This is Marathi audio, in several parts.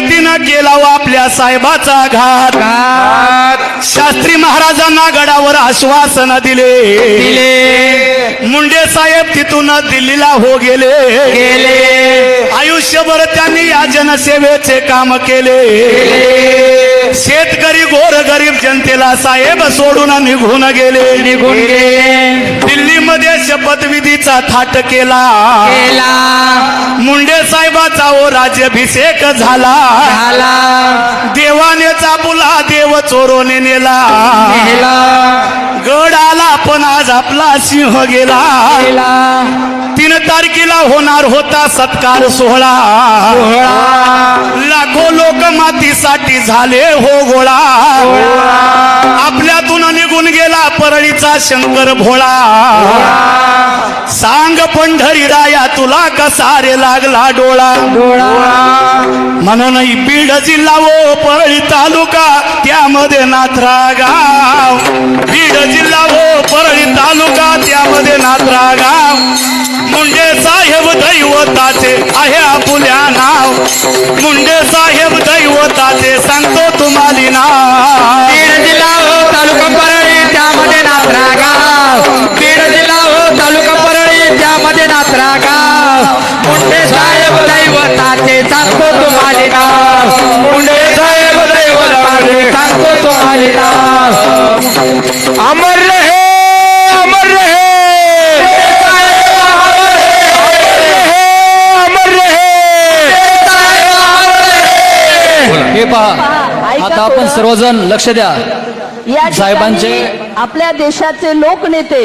नियतीनं केला आपल्या साहेबाचा घात. शास्त्री महाराजांना गडावर आश्वासन दिले. मुंडे साहेब तिथून दिल्लीला हो गेले. आयुष्यभर त्यांनी या जनसेवेचे काम केले. शेतकरी गोर गरीब जनतेला साहेब सोडून निघून गेले. दिल्लीमध्ये शपथविधीचा थाट केला. मुंडे साहेबाचा ओ राज्याभिषेक झाला. देवाने चाबुला देव चोरोने नेला. गड आला पण आज आपला सिंह गेला. 3 तारखेला होणार होता सत्कार सोहळा. लाखो लोक मातीसाठी झाले हो गोळा. आपल्यातून निघून गेला परळीचा शंकर भोळा. सांग पंढरी राया तुला कसा रे लागला डोळा. म्हणून बीड जिल्हा व परळी तालुका त्यामध्ये नाथरा गाव. बीड जिल्हा व परळी तालुका त्यामध्ये नाथरा गाव. मुंडे साहेब दैवताचे आहे आपुल्या नाव. मुंडे साहेब दैवताचे सांगतो तुम्हाला नाव. बीड जिल्हा हो तालुका परळी त्यामध्ये नाथरा गाव. बीड जिल्हा हो तालुका परळी त्यामध्ये नाथरा गाव. मुंडे साहेब दैवताचे सांगतो तुम्हाला नाव. मुंडे साहेब दैवताचे सांगतो तुम्हाला नाव. अमर रहे अमर रहे हे पहा, आता आपण सर्वजण लक्ष द्या. या साहेबांचे ठिकाणी आपल्या देशाचे लोकनेते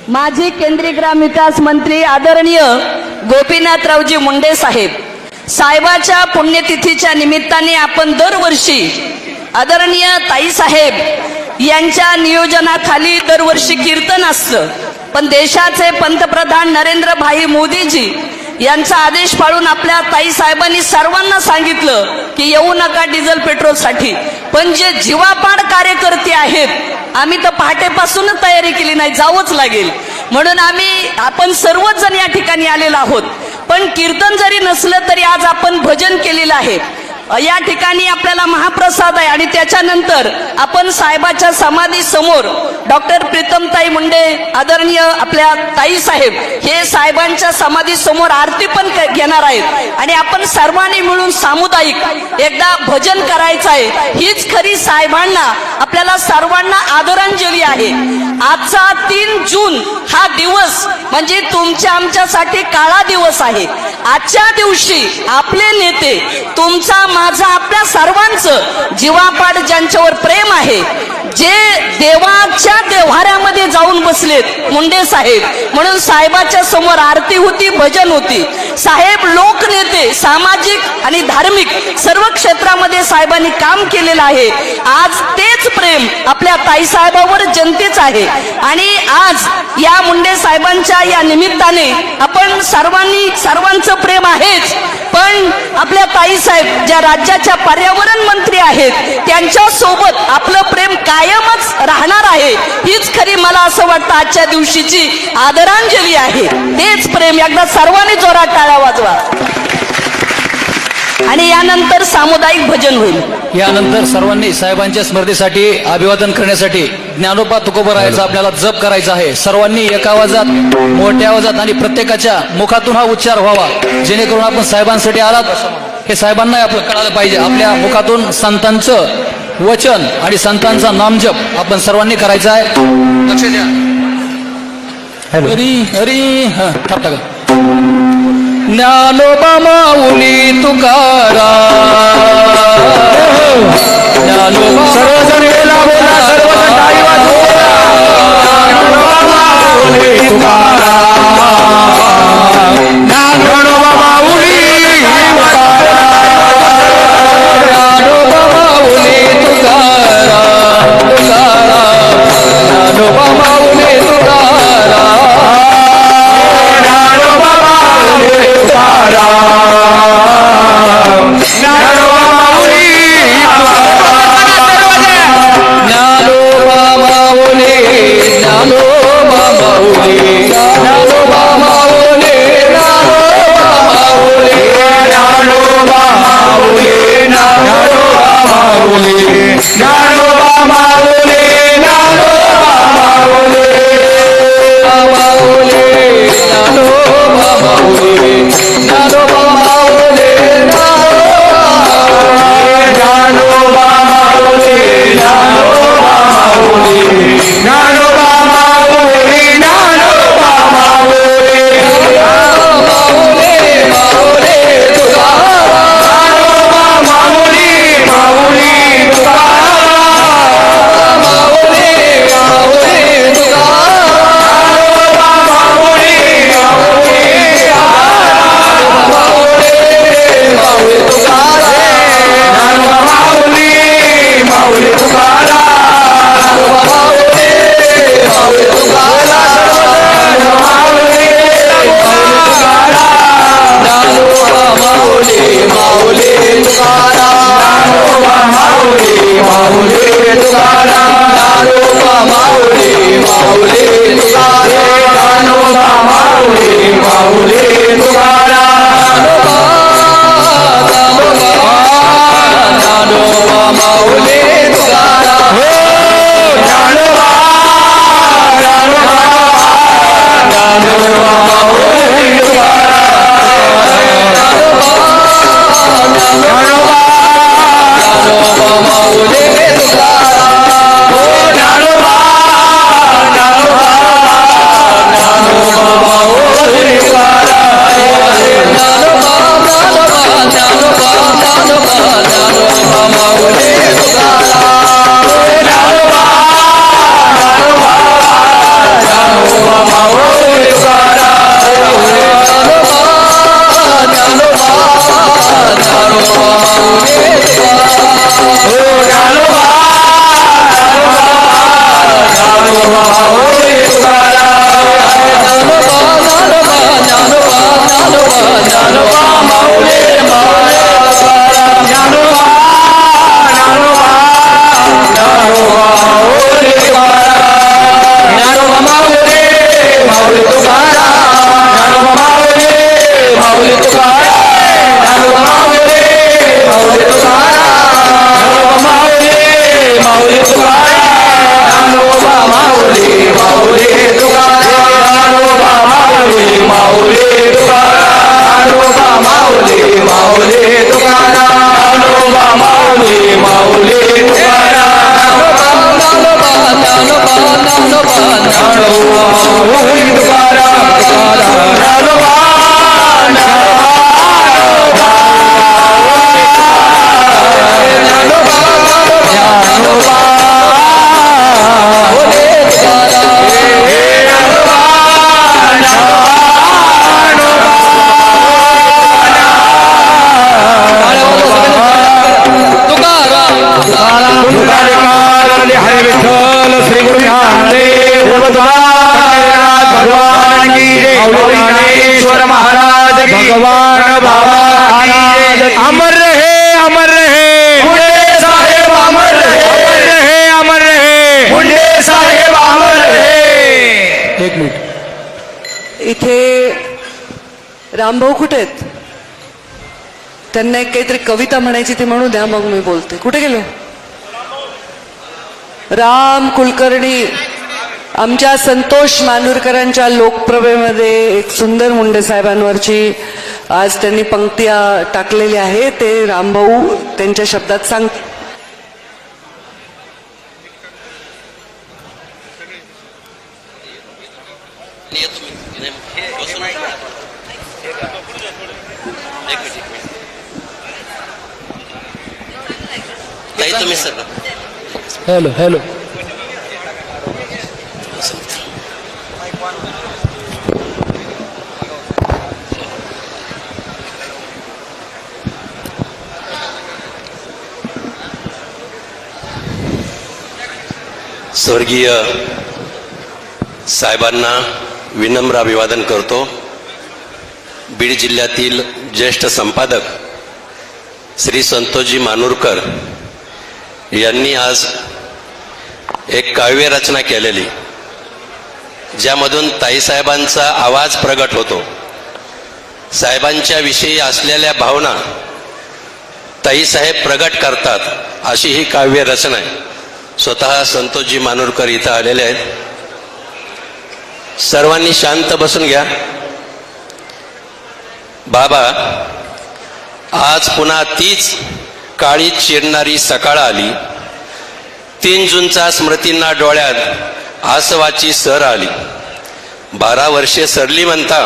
माजी केंद्रीय ग्रामविकास मंत्री आदरणीय गोपीनाथरावजी मुंडे साहेब साहेबाच्या पुण्यतिथीच्या निमित्ताने आपण दरवर्षी आदरणीय ताई साहेब यांच्या नियोजनाखाली दरवर्षी कीर्तन असतं. पण देशाचे पंतप्रधान नरेंद्र भाई मोदीजी यांचा आदेश पाळून आपल्या ताई साहेबांनी सर्वांना सांगितलं की येऊ नका डिझेल पेट्रोलसाठी. पण जे जीवापाड कार्यकर्ते आहेत आम्ही तर पहाटेपासूनच तयारी केली नाही, जावंच लागेल म्हणून आपण सर्वच जण या ठिकाणी आलेलो आहोत. पण कीर्तन जरी नसलं तरी आज आपण भजन केलेलं आहे. या ठिकाणी आपल्याला महाप्रसाद आहे आणि त्याच्यानंतर आपण साहेबाच्या समाधी समोर डॉक्टर प्रीतमताई मुंडे आदरणीय आपल्या ताई साहेब हे साहेबांच्या समाधी समोर आरती पण घेणार आहेत. आणि आपण सर्वांनी मिळून सामुदायिक एकदा भजन करायचं आहे. हीच खरी साहेबांना आपल्याला सर्वांना आदरांजली आहे. आजचा 3 जून हा दिवस म्हणजे तुमच्या आमच्यासाठी काळा दिवस आहे. आजच्या दिवशी आपले नेते तुमचा माझा आपल्या सर्वांचं जीवापाड ज्यांच्यावर प्रेम आहे, जे देवाच्या देव्हाऱ्यामध्ये जाऊन बसलेत मुंडे साहेब, म्हणून साहेबाच्या समोर आरती होती, भजन होती. साहेब लोकनेते, सामाजिक आणि धार्मिक सर्व क्षेत्रामध्ये साहेबांनी काम केलेलं आहे. आज तेच प्रेम आपल्या ताई साहेबावर जनतेच आहे. आणि आज या मुंडे साहेबांच्या या निमित्ताने आपण सर्वांचं प्रेम आहेच, पण आपल्या ताई साहेब ज्या राज्याच्या पर्यावरण मंत्री आहेत त्यांच्या सोबत आपलं प्रेम कायमच राहणार आहे. हीच खरी मला असं वाटतं आजच्या दिवशीची आदरांजली आहे. तेच प्रेम एकदा सर्वांनी जोरात टाळ्या वाजवा. आणि यानंतर सामुदायिक भजन होईल. यानंतर सर्वांनी साहेबांच्या स्मृतीसाठी अभिवादन करण्यासाठी ज्ञानोबा तुकोबरायाचा आपल्याला जप करायचा आहे. सर्वांनी एका आवाजात, मोठ्या आवाजात आणि प्रत्येकाच्या मुखातून हा उच्चार व्हावा, जेणेकरून आपण साहेबांसाठी आलात हे साहेबांना आपण कळालं पाहिजे. आपल्या मुखातून संतांचं वचन आणि संतांचा नामजप आपण सर्वांनी करायचा आहे. लक्ष द्या. हरी हरी थांब टाका. ज्ञानोबा माऊली तुकाराम. ज्ञानोबा सर्वजण वेळेला बोला, सर्वजण टाळी वाजवा. ज्ञानोबा माऊली तुकाराम. ज्ञानोबा माऊली तुकाराम. ज्ञानोबा माऊली तुकाराम. ज्ञानोबा माऊली तुकाराम. ज्ञानोबा माऊली तुकाराम. माऊली तुकाराम ज्ञानोबा माऊली तुकाराम हो ज्ञानोबा माऊली भगवान बाबा अमर रहे अमर रहे मुंडे साहेब अमर रहे अमर रहे मुंडे साहेब अमर रहे. एक मिनिट. इथे रामभाऊ कुठे आहेत? त्यांना एक काहीतरी कविता म्हणायची ती म्हणू द्या, मग मी बोलते. कुठे गेलो? राम कुलकर्णी आमच्या संतोष मानूरकरांच्या लोकप्रभेमध्ये एक सुंदर मुंडे साहेबांवरची आज त्यांनी पंक्त्या टाकलेल्या आहे, ते रामभाऊ त्यांच्या शब्दात सांग. Hello hello. स्वर्गीय साहेबांना विनम्र अभिवादन करतो. बीड जिल्ह्यातील ज्येष्ठ संपादक श्री संतोषजी मानूरकर यांनी आज एक काव्य रचना केलेली, ज्यामधून ताईसाहेबांचा आवाज प्रगट होतो. साहेबांच्या विषयी असलेल्या भावना ताईसाहेब प्रगट करतात, अशी ही काव्य रचना आहे. स्वतः संतोषजी मानूरकर इथं आलेले आहेत. सर्वांनी शांत बसून घ्या. बाबा, आज पुन्हा तीच काळी चिरणारी सकाळ आली. 3 जूनचा स्मृतींना डोळ्यात आसवाची सर आली. 12 वर्षे सरली म्हणता,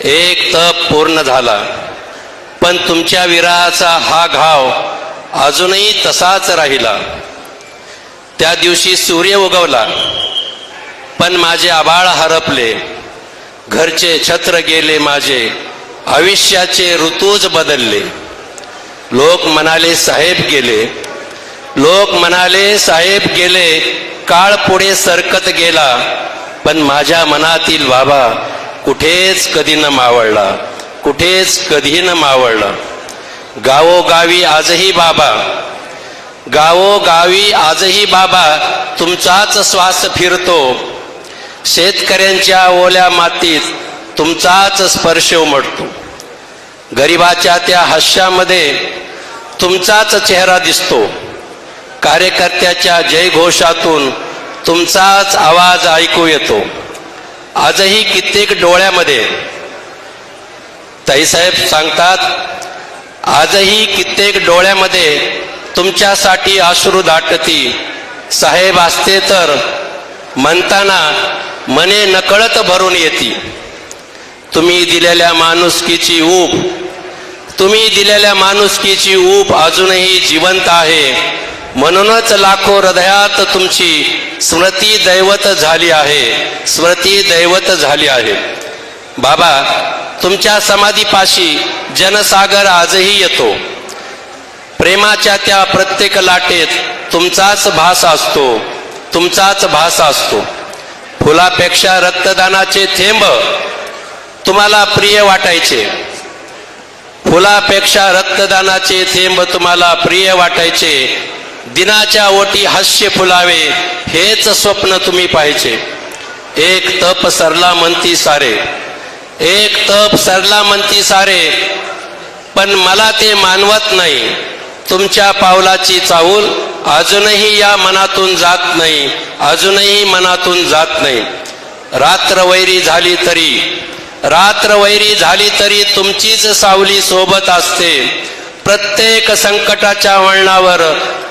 एक तप पूर्ण झाला, पण तुमच्या विरहाचा हा घाव अजूनही तसाच राहिला. त्या दिवशी सूर्य उगवला, पण माझे आभाळ हरपले. घरचे छत्र गेले माझे, आयुष्याचे ऋतूच बदलले. लोक म्हणाले साहेब गेले, लोक म्हणाले साहेब गेले. काळ पुढे सरकत गेला, पण माझ्या मनातील बाबा कुठेच कधी न मावळला, कुठेच कधी न मावळला. गावोगावी आजही बाबा, गावोगावी आजही बाबा तुमचाच श्वास फिरतो. शेतकऱ्यांच्या ओल्या मातीत तुमचाच स्पर्श उमटतो. गरिबाच्या त्या हास्यामध्ये तुमचाच चेहरा दिसतो. कार्यकर्त्याच्या जयघोषातून तुमचाच आवाज ऐकू येतो. आजही कित्येक डोळ्यामध्ये, ताईसाहेब सांगतात, आजही कित्येक डोळ्यामध्ये तुमच्यासाठी अश्रू दाटती. साहेब असते तर म्हणताना मने नकळत भरून येती. तुम्ही दिलेल्या माणुसकीची ऊब, तुम्ही दिलेल्या माणुसकीची ऊब अजूनही जिवंत आहे. म्हणूनच लाखो हृदयात तुमची स्मृती दैवत झाली आहे, स्मृती दैवत झाली आहे. बाबा, तुमच्या समाधीपाशी जनसागर आजही येतो. प्रेमाच्या त्या प्रत्येक लाटेत तुमचाच भास असतो, तुमचाच भास असतो. फुलापेक्षा रक्तदानाचे थेंब तुम्हाला प्रिय वाटायचे, फुलापेक्षा रक्तदानाचे थेंब तुम्हाला प्रिय वाटायचे. दिनाच्या ओटी हास्य फुलावे हेच स्वप्न तुम्ही पाहिजे. एक तप सरला म्हणती सारे, एक तप सरला म्हणती सारे, पण मला ते मानवत नाही. तुमच्या पावलाची चाहूल अजूनही या मनातून जात नाही, अजूनही मनातून जात नाही. रात्र वैरी झाली तरी, रात्र वैरी झाली तरी तुमचीच सावली सोबत असते. प्रत्येक संकटाच्या वळणावर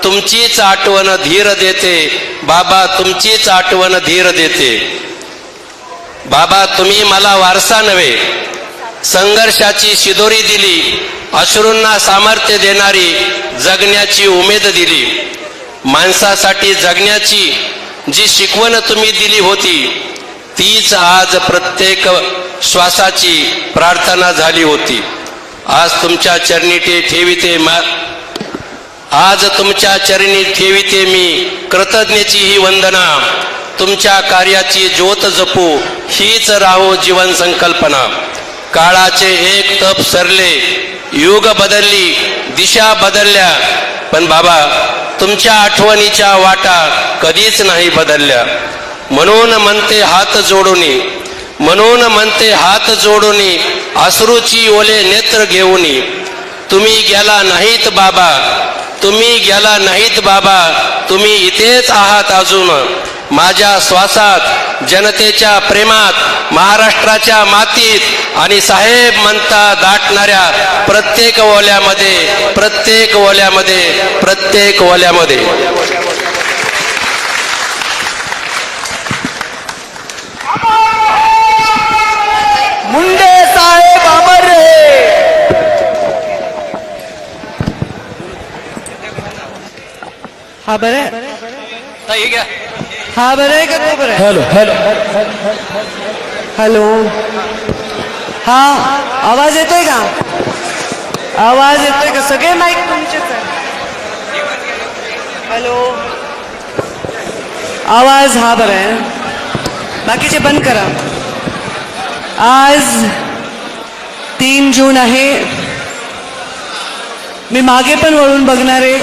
तुमचीच आठवण धीर देते. बाबा, तुमचीच आठवण धीर देते. बाबा, तुम्ही मला वारसा नव्हे, संघर्षाची शिदोरी दिली. अश्रूंना सामर्थ्य देणारी जगण्याची उमेद दिली. माणसासाठी जगण्याची जी शिकवण तुम्ही दिली होती, तीच आज प्रत्येक श्वासाची प्रार्थना झाली होती. आज तुमच्या चरणी ठेविते, आज तुमच्या चरणी ठेविते मी कृतज्ञतेची ही वंदना. तुमच्या कार्याची ज्योत जपू हीच राहो जीवन संकल्पना. काळाचे एक तप सरले, युग बदलली, दिशा बदलल्या, पण बाबा तुमच्या आठवणीच्या वाटा कधीच नाही बदलल्या. म्हणून म्हणते हात जोडूनी, म्हणून म्हणते हात जोडूनी, अश्रूची ओले नेत्र घेऊनी. तुम्ही गेला नाहीत बाबा, तुम्ही गेला नाहीत बाबा, तुम्ही इथेच आहात अजून. माझ्या श्वासात, जनतेच्या प्रेमात, महाराष्ट्राच्या मातीत आणि साहेब म्हणता दाटणाऱ्या प्रत्येक ओल्यामध्ये, प्रत्येक ओल्यामध्ये, प्रत्येक ओल्यामध्ये. मुंडे साहेब अमर रे. हा बरं, ताई घ्या. हा बरं आहे का तो बरं आहे? Hello hello. हॅलो, हा आवाज येतोय का? आवाज येतोय का? सगळे माईक तुमचेच आहे. हॅलो, आवाज हा बरं आहे, बाकीचे बंद करा. आज 3 जून आहे. मी मागे पण वळून बघणार आहे,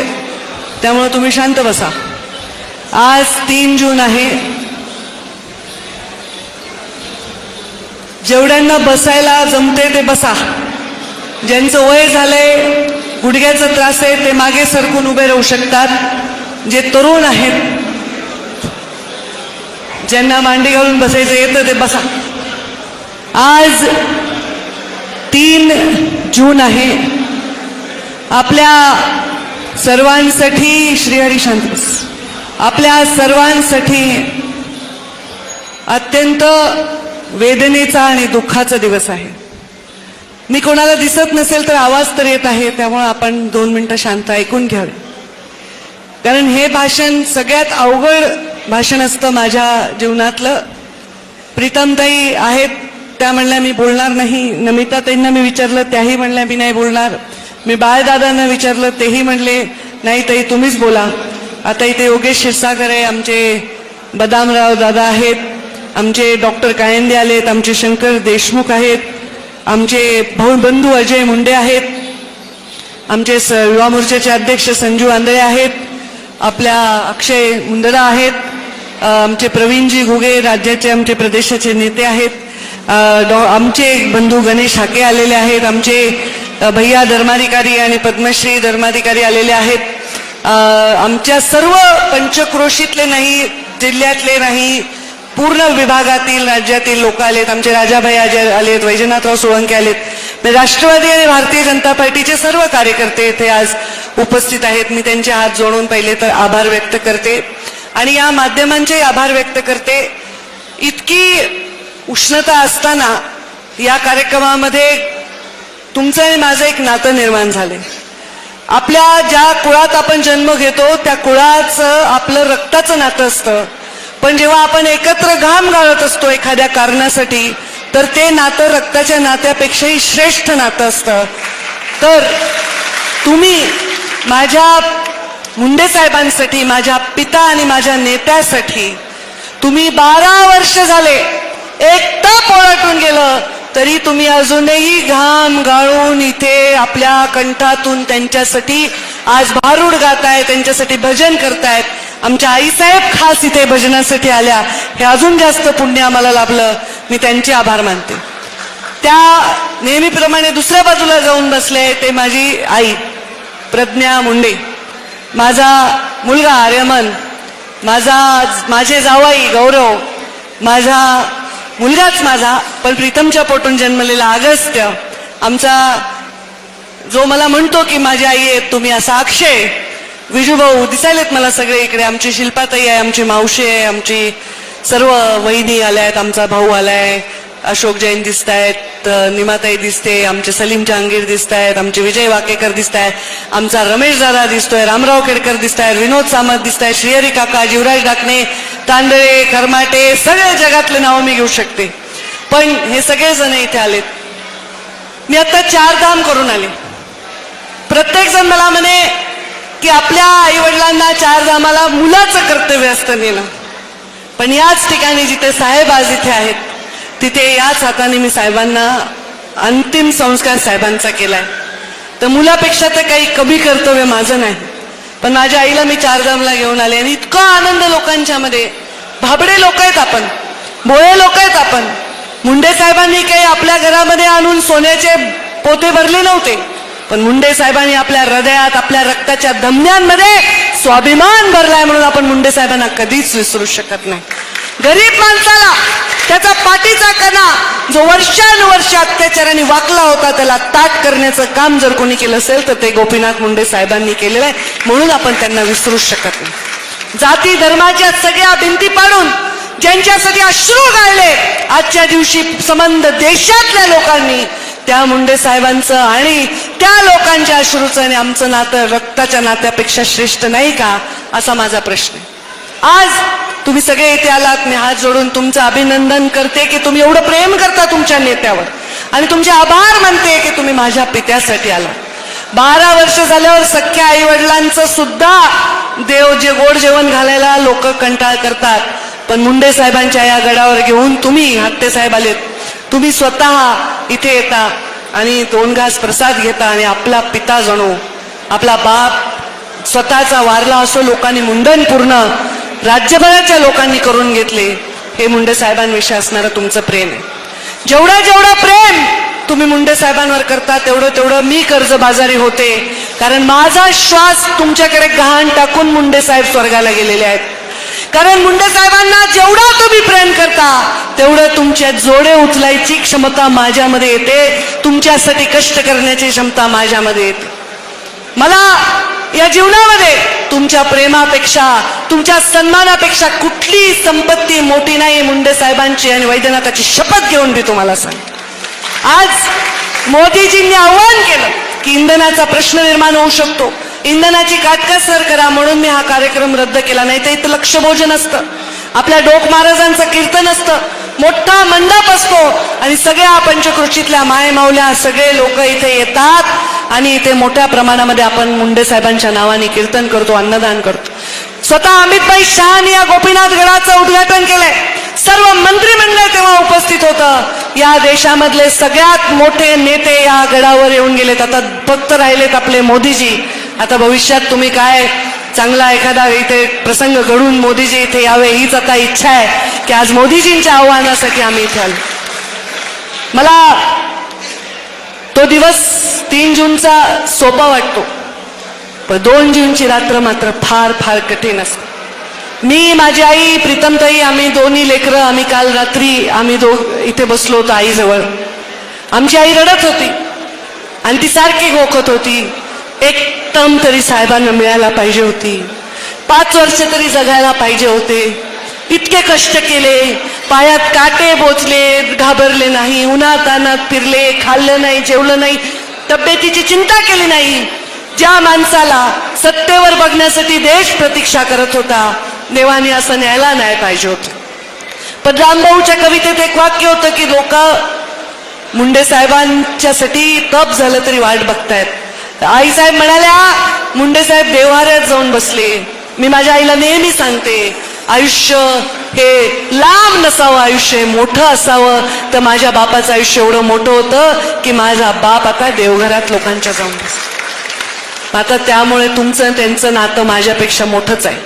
त्यामुळे तुम्ही शांत बसा. आज 3 जून आहे. जेवढ्यांना बसायला जमते ते बसा. ज्यांचं वय झालंय, गुडघ्याचा त्रास आहे, ते मागे सरकून उभे राहू शकतात. जे तरुण आहेत, ज्यांना मांडी घालून बसायचं येतं ते बसा. आज 3 जून आहे. आपल्या सर्वांसाठी श्रीहरी शांतबस, आपल्या सर्वांसाठी अत्यंत वेदनेचा आणि दुःखाचा दिवस आहे. मी कोणाला दिसत नसेल तर आवाज तर येत आहे, त्यामुळे आपण 2 मिनिटं शांत ऐकून घ्यावे. कारण हे भाषण सगळ्यात अवघड भाषण असतं माझ्या जीवनातलं. प्रीतमताई आहेत, त्या म्हणल्या मी बोलणार नाही. नमिताताईंना मी विचारलं, त्याही म्हणल्या मी नाही बोलणार. मी बाळदादांना विचारलं, तेही म्हणले नाही ताई तुम्हीच बोला. आता इथे योगेश क्षीरसागर आहे, आमचे बदामराव दादा आहेत, आमचे डॉक्टर कायंदे आलेत, आमचे शंकर देशमुख आहेत, आमचे भाऊबंधू अजय मुंडे आहेत, आमचे युवा मोर्चाचे अध्यक्ष संजू आंधळे आहेत, आपल्या अक्षय मुंदडा आहेत, आमचे प्रवीणजी घुगे राज्याचे आमचे प्रदेशाचे नेते आहेत. आमचे बंधू गणेश हाके आलेले आहेत, आमचे भैया धर्माधिकारी आणि पद्मश्री धर्माधिकारी आलेले आहेत, आमच्या सर्व पंचक्रोशीतले नाही, जिल्ह्यातले नाही, पूर्ण विभागातील राज्यातील लोक आलेत, आमचे राजाभाई आलेत, वैजनाथराव सोळंके आलेत, राष्ट्रवादी आणि भारतीय जनता पार्टीचे सर्व कार्यकर्ते इथे आज उपस्थित आहेत. मी त्यांचे हात जोडून पहिले तर आभार व्यक्त करते आणि या माध्यमांचे आभार व्यक्त करते. इतकी उष्णता असताना या कार्यक्रमामध्ये तुमचं आणि माझं एक नातं निर्माण झाले. आपल्या ज्या कुळात आपण जन्म घेतो त्या कुळाचं आपलं रक्ताचं नातं असतं, पण जेव्हा आपण एकत्र घाम गाळत असतो एखाद्या कारणासाठी तर ते नातं रक्ताच्या नात्यापेक्षाही श्रेष्ठ नातं असतं. तर तुम्ही माझ्या मुंडे साहेबांसाठी, माझ्या पिता आणि माझ्या नेत्यासाठी तुम्ही 12 वर्ष झाले, एक तप ओळखून गेलं तरी तुम्ही अजूनही घाम गाळून इथे आपल्या कंठातून त्यांच्यासाठी आज भारूड गाताय, त्यांच्यासाठी भजन करतायत. आमच्या आईसाहेब खास इथे भजनासाठी आल्या, हे अजून जास्त पुण्य आम्हाला लाभलं. मी त्यांचे आभार मानते. त्या नेहमीप्रमाणे दुसऱ्या बाजूला जाऊन बसले ते माझी आई प्रज्ञा मुंडे, माझा मुलगा आर्यमन, माझे जावाई गौरव, माझा मुलगाच माझा पण प्रीतमच्या पोटून जन्मलेला अगस्त्य, आमचा जो मला म्हणतो की माझी आई आहे तुम्ही असा अक्षय, विजूभाऊ दिसायलेत मला सगळे इकडे, आमची शिल्पाताई आहे, आमची मावशी आहे, आमची सर्व वहिनी आल्या आहेत, आमचा भाऊ आलाय, अशोक जैन दिसत आहेत, निमाताई दिसते, आमचे सलीम जहांगीर दिसत आहेत, आमचे विजय वाकेकर दिसत आहेत, आमचा रमेश दादा दिसतोय, रामराव खेडकर दिसत आहेत, विनोद सामंत दिसत आहेत, श्रीहरी काका, जीवराज डाकणे, तांदळे, खरमाटे, सगळे जगातले नावं मी घेऊ शकते. पण हे सगळेजण इथे आलेत. मी आता 4 धाम करून आले. प्रत्येक जण मला म्हणे की आपल्या आई वडिलांना 4 धामाला मुलाचं कर्तव्य असतं नेणं, पण याच ठिकाणी जिथे साहेब आज इथे आहेत तिथे याच हाताने मी साहेबांना अंतिम संस्कार साहेबांचा केलाय. तर मुलापेक्षा तर काही कमी कर्तव्य माझं नाही, पण माझ्या आईला मी 4 धामला घेऊन आले आणि इतका आनंद लोकांच्या मध्ये. भाबडे लोक आहेत आपण, भोळे लोक आहेत आपण. मुंडे साहेबांनी काही आपल्या घरामध्ये आणून सोन्याचे पोते भरले नव्हते, पण मुंडे साहेबांनी आपल्या हृदयात, आपल्या रक्ताच्या धमन्यांमध्ये स्वाभिमान भरलाय, म्हणून आपण मुंडे साहेबांना कधीच विसरू शकत नाही. गरीब माणसाला त्याचा पाठीचा कणा जो वर्षानुवर्ष अत्याचाराने वाकला होता त्याला ताट करण्याचं काम जर कोणी केलं असेल तर ते गोपीनाथ मुंडे साहेबांनी केलेलं आहे, म्हणून आपण त्यांना विसरू शकत नाही. जाती धर्माच्या सगळ्या भिंती पाडून ज्यांच्यासाठी अश्रू गाळले आजच्या दिवशी संबंध देशातल्या लोकांनी, त्या मुंडे साहेबांचं आणि त्या लोकांच्या अश्रूचं आणि आमचं नातं रक्ताच्या नात्यापेक्षा श्रेष्ठ नाही का, असा माझा प्रश्न आहे. आज तुम्ही सगळे इथे आलात, मी हात जोडून तुमचं अभिनंदन करते की तुम्ही एवढं प्रेम करता तुमच्या नेत्यावर, आणि तुमचे आभार मानते की तुम्ही माझ्या पित्यासाठी आला. 12 वर्ष झाल्यावर सख्या आई वडिलांचं सुद्धा जे गोड जेवण घालायला लोक कंटाळ करतात, पण मुंडे साहेबांच्या या गडावर घेऊन तुम्ही, हत्ते साहेब आलेत, तुम्ही स्वतः इथे येता आणि 2 घास प्रसाद घेता आणि आपला पिता जणू, आपला बाप स्वतःचा वारला असो लोकांनी मुंडन पूर्ण राज्यभराच्या लोकांनी करून घेतले. हे मुंडे साहेबांविषयी असणारं तुमचं प्रेम आहे. जेवढं प्रेम तुम्ही मुंडे साहेबांवर करता तेवढं मी कर्जबाजारी होते, कारण माझा श्वास तुमच्याकडे गहाण टाकून मुंडे साहेब स्वर्गाला गेलेले आहेत. कारण मुंडे साहेबांना जेवढा तुम्ही प्रेम करता तेवढं तुमच्या जोडे उचलायची क्षमता माझ्यामध्ये येते, तुमच्यासाठी कष्ट करण्याची क्षमता माझ्यामध्ये येते. मला या जीवनामध्ये तुमच्या प्रेमापेक्षा, तुमच्या सन्मानापेक्षा कुठली संपत्ती मोठी नाही. मुंडे साहेबांची आणि वैद्यनाथाची शपथ घेऊन मी तुम्हाला सांग. आज मोदीजींनी आव्हान केलं की इंधनाचा प्रश्न निर्माण होऊ शकतो, इंधनाची काटकसर करा, म्हणून मी हा कार्यक्रम रद्द केला. नाही तर इथं लक्षभोजन असतं, आपल्या डोक महाराजांचं कीर्तन असतं, मोठा मंडप असतो आणि सगळ्या पंचक्रोशीतल्या मायमाऊल्या सगळे लोक इथे येतात आणि इथे मोठ्या प्रमाणामध्ये आपण मुंडे साहेबांच्या नावाने कीर्तन करतो, अन्नदान करतो. स्वतः अमितभाई शहानी या गोपीनाथ गडाचं उद्घाटन केलंय. सर्व मंत्रिमंडळ तेव्हा उपस्थित होतं. या देशामधले सगळ्यात मोठे नेते या गडावर येऊन गेलेत. आता फक्त राहिलेत आपले मोदीजी. आता भविष्यात तुम्ही काय चांगला एखादा इथे प्रसंग घडून मोदीजी इथे यावे हीच आता इच्छा आहे की आज मोदीजींच्या आव्हानासाठी आम्ही इथे आलो. मला तो दिवस 3 जूनचा सोपा वाटतो, पण 2 जूनची रात्र मात्र फार फार कठीण असते. मी, माझी आई, प्रीतमताई, आम्ही दोन्ही लेकरं, आम्ही काल रात्री आम्ही इथे बसलो होतो आईजवळ. आमची आई रडत होती आणि ती सारखी गोखत होती, एक टर्म तरी साहेबांना मिळायला पाहिजे होती, 5 वर्ष तरी जगायला पाहिजे होते, इतके कष्ट केले, पायात काटे बोचले, घाबरले नाही, उन्हातानात फिरले, खाल्लं नाही, जेवलं नाही, तब्येतीची चिंता केली नाही. ज्या माणसाला सत्तेवर बघण्यासाठी देश प्रतीक्षा करत होता, देवाने असं न्यायला नाही पाहिजे होतं. पण रामभाऊच्या कवितेत एक वाक्य होतं की लोक मुंडे साहेबांच्यासाठी तप झालं तरी वाट बघतायत. आई साहेब म्हणाल्या, मुंडे साहेब देव्हाऱ्यात जाऊन बसले. मी माझ्या आईला नेहमी सांगते, आयुष्य हे लांब नसावं, आयुष्य मोठं असावं. तर माझ्या बापाचं आयुष्य एवढं मोठं होतं की माझा बाप आता देवघरात लोकांच्या जाऊन बसला. आता त्यामुळे तुमचं त्यांचं नातं माझ्यापेक्षा मोठंच आहे.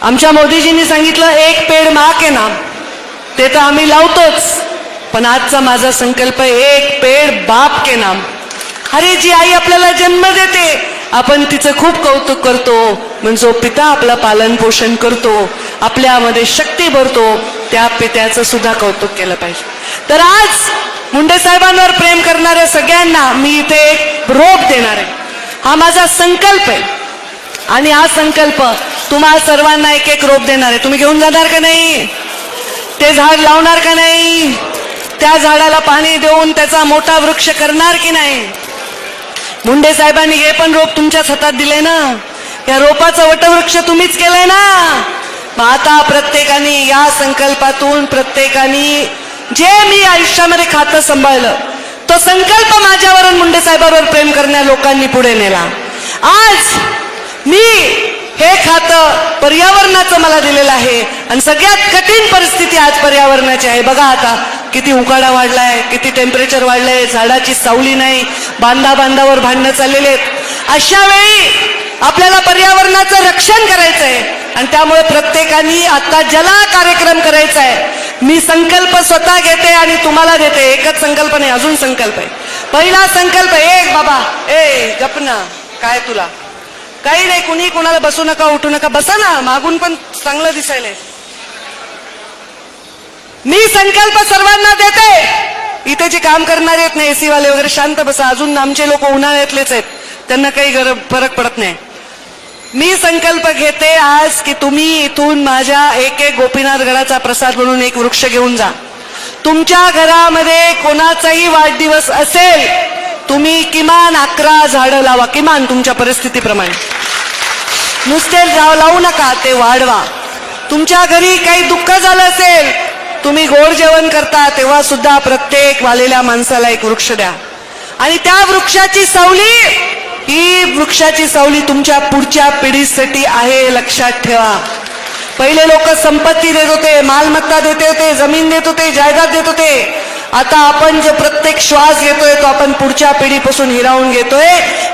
आमच्या मोदीजींनी सांगितलं, एक पेड माँ के नाम, ते तर आम्ही लावतोच, पण आजचा माझा संकल्प आहे, एक पेड बाप के नाम. अरे जी आई आपल्याला जन्म देते, आपण तिचं खूप कौतुक करतो, म्हणजे जो पिता आपलं पालन पोषण करतो, आपल्यामध्ये शक्ती भरतो, त्या पित्याचं सुद्धा कौतुक केलं पाहिजे. तर आज मुंडे साहेबांवर प्रेम करणाऱ्या सगळ्यांना मी इथे एक रोप देणार आहे. हा माझा संकल्प आहे आणि हा संकल्प तुम्हा सर्वांना एक एक रोप देणार आहे. तुम्ही घेऊन जाणार का नाही? ते झाड लावणार का नाही? त्या झाडाला पाणी देऊन त्याचा मोठा वृक्ष करणार की नाही? मुंडे साहेबांनी हे पण रोप तुमच्याच हातात दिले ना, या रोपाचं वटवृक्ष तुम्हीच केलंय ना. मग आता प्रत्येकाने या संकल्पातून, प्रत्येकाने जे मी आयुष्यामध्ये खातं सांभाळलं, तो संकल्प माझ्यावर आणि मुंडे साहेबांवर प्रेम करण्या लोकांनी पुढे नेला. आज मी हे खातं पर्यावरणाचं मला दिलेलं आहे आणि सगळ्यात कठीण परिस्थिती आज पर्यावरणाची आहे. बघा आता किती उकाडा वाढलाय, किती टेम्परेचर वाढलंय, झाडाची सावली नाही, बांधावर भांडणं चाललेले आहेत. अशा वेळी आपल्याला पर्यावरणाचं रक्षण करायचंय आणि त्यामुळे प्रत्येकाने आता जला कार्यक्रम करायचा आहे. मी संकल्प स्वतः घेते आणि तुम्हाला देते. एकच संकल्प नाही, अजून संकल्प आहे. पहिला संकल्प, एक बाबा, गपना, काय तुला काही नाही, कुणी कुणाला बसू नका, उठू नका, बसा ना, मागून पण चांगलं दिसायलंय. मी संकल्प सर्वांना देते. इथे जे काम करणारे आहेत ना, एसी वाले वगैरे, शांत बसा. अजून आमचे लोक उन्हाळ्यातलेच आहेत, त्यांना काही फरक पडत नाही. मी संकल्प घेते आज की तुम्ही इथून माझ्या एक गोपीनाथ गडाचा प्रसाद म्हणून एक वृक्ष घेऊन जा. तुमच्या घरामध्ये कोणाचाही वाढदिवस असेल, तुम्ही किमान 11 झाडं लावा, किमान तुमच्या परिस्थितीप्रमाणे. नुसते लावू नका, ते वाढवा. तुमच्या घरी काही दुःख झालं असेल, तुम्ही गोड जेवण करता तेव्हा सुद्धा प्रत्येक वालेल्या माणसाला एक वृक्ष द्या. आणि त्या वृक्षाची सावली, ही वृक्षाची सावली तुमच्या पुढच्या पिढीसाठी आहे, लक्षात ठेवा. पहिले लोक संपत्ती देत होते, मालमत्ता देत होते, जमीन देत होते, जायदाद देत होते. आता आपण जो प्रत्येक श्वास घेतोय तो आपण पुढच्या पिढीपासून हिरावून घेतोय.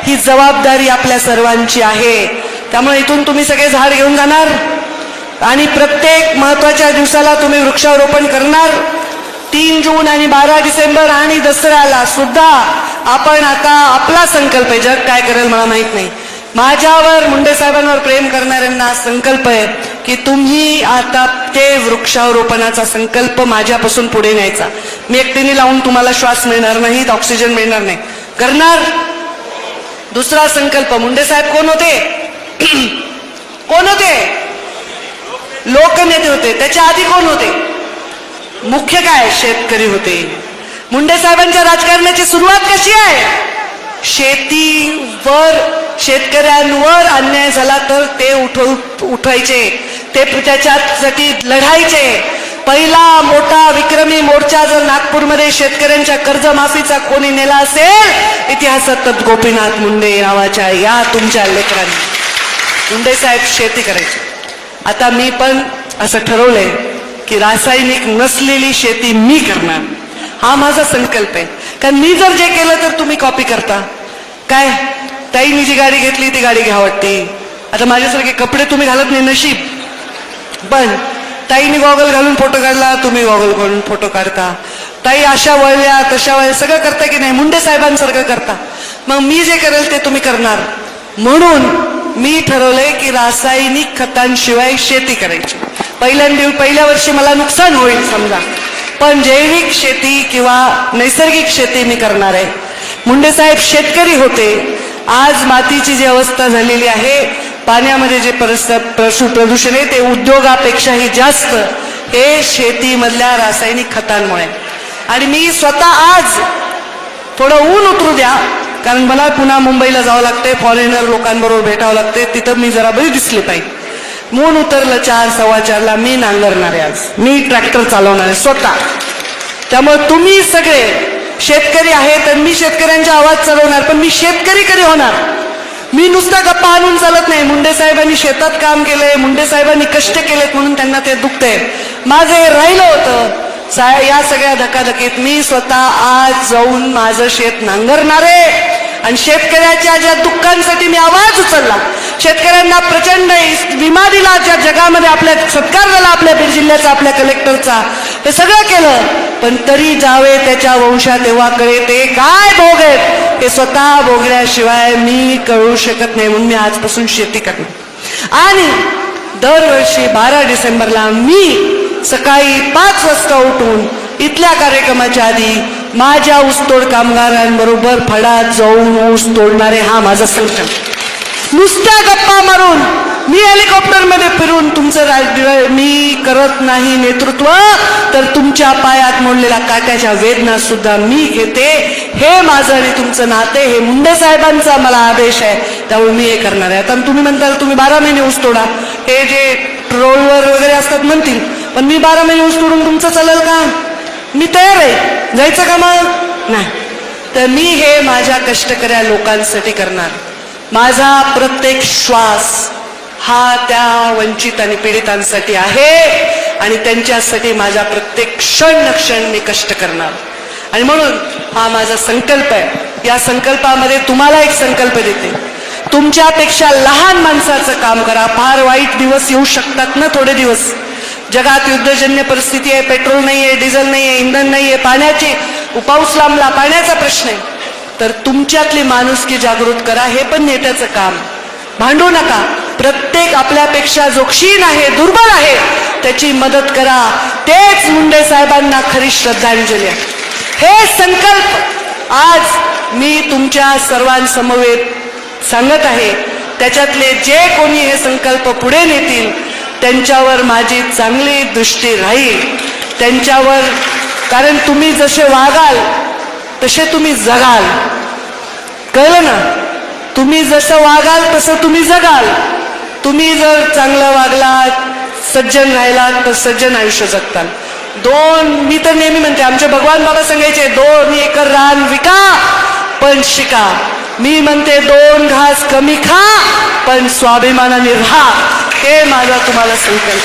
ही जबाबदारी आपल्या सर्वांची आहे. त्यामुळे इथून तुम्ही सगळे झाड घेऊन जाणार आणि प्रत्येक महत्वाच्या दिवसाला तुम्ही वृक्षारोपण करणार. 3 जून आणि 12 डिसेंबर आणि दसऱ्याला सुद्धा आपण आता आपला संकल्प आहे, जग काय करेल मला माहित नाही, माझ्यावर, मुंडे साहेबांवर प्रेम करणाऱ्यांना संकल्प आहे की तुम्ही आता ते वृक्षारोपणाचा संकल्प माझ्यापासून पुढे न्यायचा. मी एकटीने लावून तुम्हाला श्वास मिळणार नाही, ऑक्सिजन मिळणार नाही, करणार. दुसरा संकल्प, मुंडे साहेब कोण होते? कोण होते? लोकनेते होते. त्याच्या आधी कोण होते? मुख्य काय? शेतकरी होते. मुंडे साहेबांच्या राजकारणाची सुरुवात कशी आहे? शेतीवर, शेतकऱ्यांवर अन्याय झाला तर ते उठवायचे, ते त्याच्यासाठी लढायचे. पहिला मोठा विक्रमी मोर्चा जर नागपूरमध्ये शेतकऱ्यांच्या कर्जमाफीचा कोणी नेला असेल, इतिहासात तर गोपीनाथ मुंडे नावाच्या या तुमच्या लेकरांनी. मुंडे साहेब शेती करायचे. आता मी पण असं ठरवलंय की रासायनिक नसलेली शेती मी करणार. हा माझा संकल्प आहे. कारण मी जर जे केलं तर तुम्ही कॉपी करता. काय ताईनी जी गाडी घेतली ती गाडी घ्या वाटते. आता माझ्यासारखे कपडे तुम्ही घालत नाही, नशीब. पण ताईनी गॉगल घालून फोटो काढला, तुम्ही गॉगल घालून फोटो काढता. ताई अशा वळल्या तशा वळल्या सगळं करता की नाही, मुंडे साहेबांसारखं करता. मग मी जे करेल ते तुम्ही करणार. म्हणून मी ठरवलंय की रासायनिक खतांशिवाय शेती करायची. पहिल्या वर्षी मला नुकसान होईल समजा, पण जैविक शेती किंवा नैसर्गिक शेती मी करणार आहे. मुंडे साहेब शेतकरी होते. आज मातीची जी अवस्था झालेली आहे, पाण्यामध्ये जे प्रदूषण आहे ते उद्योगापेक्षाही जास्त हे शेतीमधल्या रासायनिक खतांमुळे. आणि मी स्वतः आज थोडं ऊन उतरू द्या, कारण मला पुन्हा मुंबईला जावं लागते, फॉरेनर लोकांबरोबर भेटावं लागते, तिथं मी जरा बरी दिसली पाहिजे. ऊन उतरलं 4:15ला मी नांगरणार आहे. आज मी ट्रॅक्टर चालवणार आहे स्वतः. त्यामुळे तुम्ही सगळे शेतकरी आहेत आणि मी शेतकऱ्यांचा आवाज चालवणार. पण मी शेतकरी कधी होणार? मी नुसता गप्पा आणून चालत नाही. मुंडे साहेबांनी शेतात काम केलंय, मुंडे साहेबांनी कष्ट केलेत म्हणून त्यांना ते दुखतंय. माझं हे राहिलं होतं या सगळ्या धकाधकीत. मी स्वतः आज जाऊन माझं शेत नांगरणार आहे आणि शेतकऱ्याच्या ज्या दुःखांसाठी मी आवाज उचलला, शेतकऱ्यांना प्रचंड विमा दिला, ज्या जगामध्ये आपल्या सत्कार झाला आपल्या बीड जिल्ह्याचा, आपल्या कलेक्टरचा, हे सगळं केलं. पण तरी जावे त्याच्या वंशात तेव्हा कळे ते काय भोग आहेत हे स्वतः भोगल्याशिवाय मी कळू शकत नाही. म्हणून मी आजपासून शेती करणार. आणि दरवर्षी 12 डिसेंबरला मी सकाळी 5 वाजता उठून इथल्या कार्यक्रमाच्या आधी माझ्या ऊसतोड कामगारांबरोबर फडात जाऊन ऊस तोडणारे हा माझा संकल्प. नुसत्या गप्पा मारून मी हेलिकॉप्टरमध्ये फिरून तुमचं मी करत नाही नेतृत्व, तर तुमच्या पायात मोडलेल्या काट्याच्या वेदना सुद्धा मी घेते. हे माझं आणि तुमचं नाते, हे मुंडे साहेबांचा मला आदेश आहे, त्यामुळे मी हे करणार आहे. आता तुम्ही म्हणताल तुम्ही 12 महिने ऊस तोडा, हे जे ट्रोलवर वगैरे असतात म्हणतील, पण मी 12 महिने ऊस तोडून तुमचं चालेल का? मी तयार आहे. जायचं का मग? नाही. तर मी हे माझ्या कष्टकऱ्या लोकांसाठी करणार. माझा प्रत्येक श्वास हा त्या वंचित आणि पीडितांसाठी आहे आणि त्यांच्यासाठी माझा प्रत्येक क्षण मी कष्ट करणार. आणि म्हणून हा माझा संकल्प आहे. या संकल्पामध्ये तुम्हाला एक संकल्प देते, तुमच्यापेक्षा लहान माणसाचं काम करा. फार वाईट दिवस येऊ शकतात ना, थोडे दिवस. जगात युद्धजन्य परिस्थिती आहे, पेट्रोल नाहीये, डिझेल नाहीये, इंधन नाहीये, पाण्याची पाऊस लांबला, पाण्याचा प्रश्न आहे. तर तुमच्यातली माणुसकी जागृत करा. हे पण नेत्याचं काम. भांडू नका. प्रत्येक आपल्यापेक्षा जो क्षीण आहे, दुर्बल आहे, त्याची मदत करा. तेच मुंडे साहेबांना खरी श्रद्धांजली आहे. हे संकल्प आज मी तुमच्या सर्वांसमवेत सांगत आहे. त्याच्यातले जे कोणी हे संकल्प पुढे नेतील त्यांच्यावर माझी चांगली दृष्टी राहील. त्यांच्यावर, कारण तुम्ही जसे वागाल तसे तुम्ही जगाल. कळलं ना? तुम्ही जसं वागाल तसं तुम्ही जगाल. तुम्ही जर चांगलं वागलात, सज्जन राहिलात तर सज्जन आयुष्य जगताल. मी तर नेहमी म्हणते, आमचे भगवान बाबा सांगायचे 2 एकर रान विका पण शिका. मी म्हणते 2 घास कमी खा पण स्वाभिमानाने राहा. हे माझा तुम्हाला संकल्प.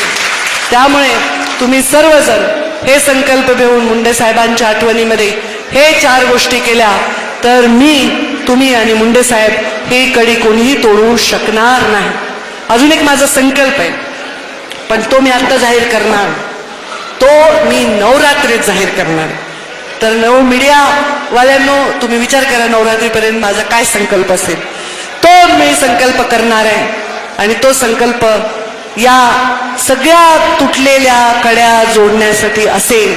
त्यामुळे तुम्ही सर्वजण हे संकल्प घेऊन मुंडे साहेबांच्या आठवणीमध्ये हे 4 गोष्टी केल्या तर तुम्ही आणि मुंडे साहेब ही कडी कोणीही तोडू शकणार नाही. अजून एक माझा संकल्प आहे, पण तो मी आता जाहीर करणार. तो मी नवरात्रीत जाहीर करणार. तर मीडियावाल्यांनो तुम्ही विचार करा नवरात्रीपर्यंत माझा काय संकल्प असेल. तो मी संकल्प करणार आहे. आणि तो संकल्प या सगळ्या तुटलेल्या कड्या जोडण्यासाठी असेल.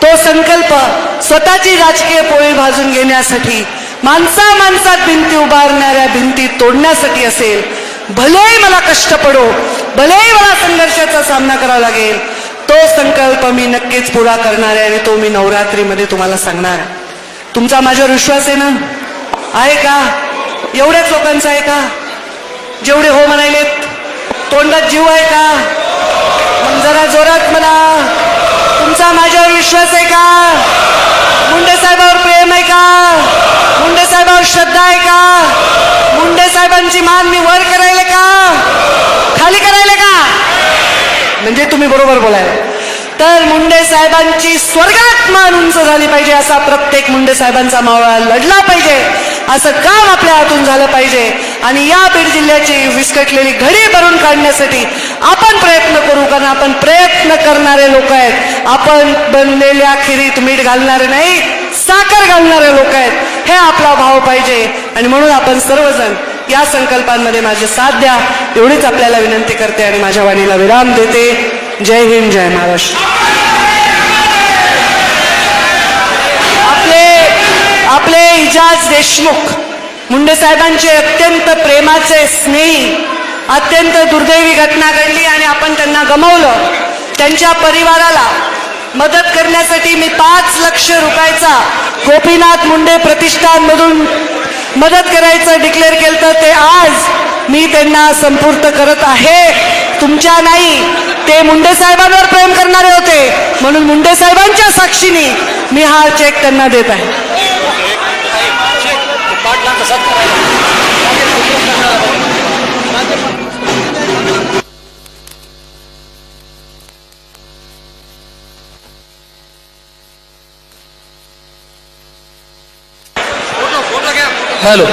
तो संकल्प स्वतःची राजकीय पोळी भाजून घेण्यासाठी, माणसात भिंती उभारणाऱ्या भिंती तोडण्यासाठी असेल. भलेही मला कष्ट पडो, भलेही मला संघर्षाचा सामना करावा लागेल, तो संकल्प मी नक्कीच पुरा करणार आहे आणि तो मी नवरात्रीमध्ये तुम्हाला सांगणार. तुमचा माझ्यावर विश्वास आहे ना? आहे का? एवढ्याच लोकांचा आहे का? जेवढे हो म्हणायलेत तोंडात जीव आहे का? मग जरा जोरात म्हणा. तुमचा माझ्यावर विश्वास आहे का? मुंडे साहेबांवर प्रेम आहे का? मुंडे साहेबांवर श्रद्धा आहे का? मुंडे साहेबांची मान मी वर करायला का खाली करायला का? म्हणजे तुम्ही बरोबर बोलाय. तर मुंडे साहेबांची स्वर्गात मान उंच झाली पाहिजे, असा प्रत्येक मुंडे साहेबांचा मावळा लढला पाहिजे, असं काम आपल्या हातून झालं पाहिजे. आणि या बीड जिल्ह्याची विस्कटलेली घडी भरून काढण्यासाठी आपण प्रयत्न करू, कारण आपण प्रयत्न करणारे लोक आहेत. आपण बनलेल्या खिरीत मीठ घालणारे नाही, साखर घालणारे लोक आहेत. हे आपला भाव पाहिजे आणि म्हणून आपण सर्वजण या संकल्पांमध्ये माझे साथ द्या एवढीच आपल्याला विनंती करते आणि माझ्या वाणीला विराम देते. जय हिंद, जय महाराष्ट्र. आपले इजाज देशमुख मुंडे साहेबांचे अत्यंत प्रेमाचे स्नेही, अत्यंत दुर्दैवी घटना घडली आणि आपण त्यांना गमावलं. त्यांच्या परिवाराला मदत करण्यासाठी मी 5 लाख रुपयाचा गोपीनाथ मुंडे प्रतिष्ठानमधून मदत करायचं डिक्लेअर केलं, तर ते आज मी त्यांना संपूर्ण करत आहे. तुमच्या नाही, ते मुंडे साहेबांवर प्रेम करणारे होते म्हणून मुंडे साहेबांच्या साक्षीने मी हा चेक त्यांना देत आहे. हॅलो.